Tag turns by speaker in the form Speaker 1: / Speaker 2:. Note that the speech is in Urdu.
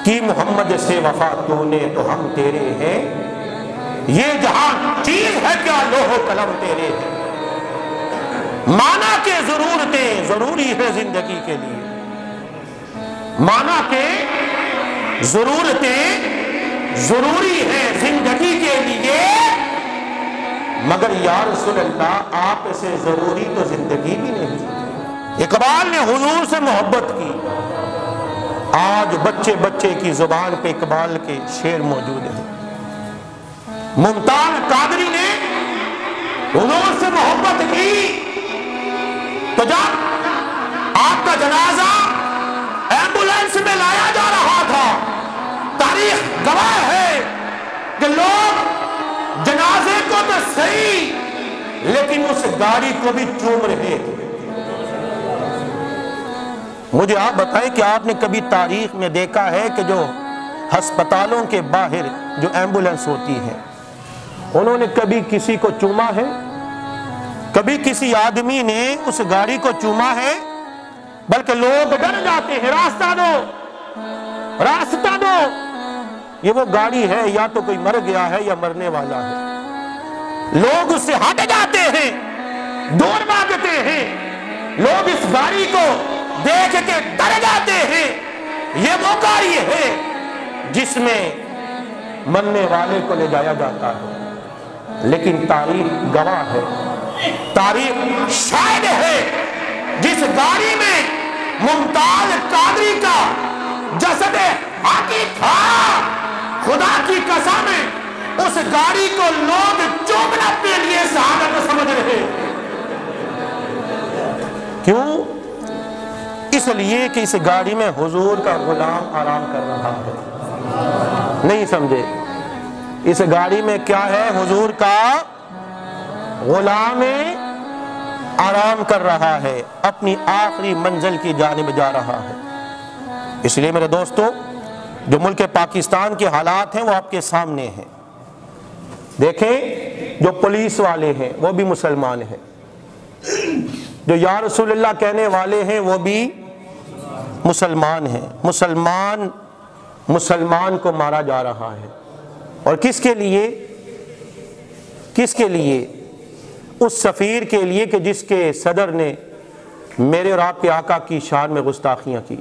Speaker 1: کی محمد سے وفا تو نے تو ہم تیرے ہیں، یہ جہاں چیز ہے کیا لوح و قلم تیرے ہیں، مانا کہ ضرورتیں ضروری ہے زندگی کے لیے، مانا کہ ضرورتیں ضروری ہے زندگی کے لیے، مگر یا رسول اللہ آپ سے ضروری تو زندگی بھی نہیں۔ اقبال نے حضور سے محبت کی، آج بچے بچے کی زبان پہ اقبال کے شعر موجود ہیں۔ ممتاز قادری نے حضور سے محبت کی تو جب آپ کا جنازہ ایمبولینس میں لایا جا رہا تھا، تاریخ گواہ ہے کہ لوگ جنازے کو تو صحیح لیکن اس گاڑی کو بھی چوم رہے تھے۔ مجھے آپ بتائیں کہ آپ نے کبھی تاریخ میں دیکھا ہے کہ جو ہسپتالوں کے باہر جو ایمبولینس ہوتی ہے انہوں نے کبھی کسی کو چوما ہے؟ کبھی کسی آدمی نے اس گاڑی کو چوما ہے؟ بلکہ لوگ ڈر جاتے ہیں، راستہ دو راستہ دو، یہ وہ گاڑی ہے یا تو کوئی مر گیا ہے یا مرنے والا ہے۔ لوگ اس سے ہٹ جاتے ہیں، دور بھاگتے ہیں، لوگ اس گاڑی کو دیکھ کے ڈر جاتے ہیں۔ یہ وہ گاڑی ہے جس میں مرنے والے کو لے جایا جاتا ہے، لیکن تاریخ گواہ ہے، تاریخ شاہد ہے، جس گاڑی میں ممتاز قادری کا جسد حاکی تھا، خدا کی قسم اس گاڑی کو لوگ چومنا اپنے لیے سعادت سمجھ رہے۔ کیوں؟ اس لیے کہ اس گاڑی میں حضور کا غلام آرام کر رہا ہے۔ نہیں سمجھے؟ اس گاڑی میں کیا ہے؟ حضور کا غلام آرام کر رہا ہے، اپنی آخری منزل کی جانب جا رہا ہے۔ اس لیے میرے دوستو، جو ملک پاکستان کے حالات ہیں وہ آپ کے سامنے ہیں۔ دیکھیں، جو پولیس والے ہیں وہ بھی مسلمان ہیں، جو یا رسول اللہ کہنے والے ہیں وہ بھی مسلمان ہیں۔ مسلمان کو مارا جا رہا ہے، اور کس کے لیے؟ کس کے لیے؟ اس سفیر کے لیے کہ جس کے صدر نے میرے اور آپ کے آقا کی شان میں گستاخیاں کی۔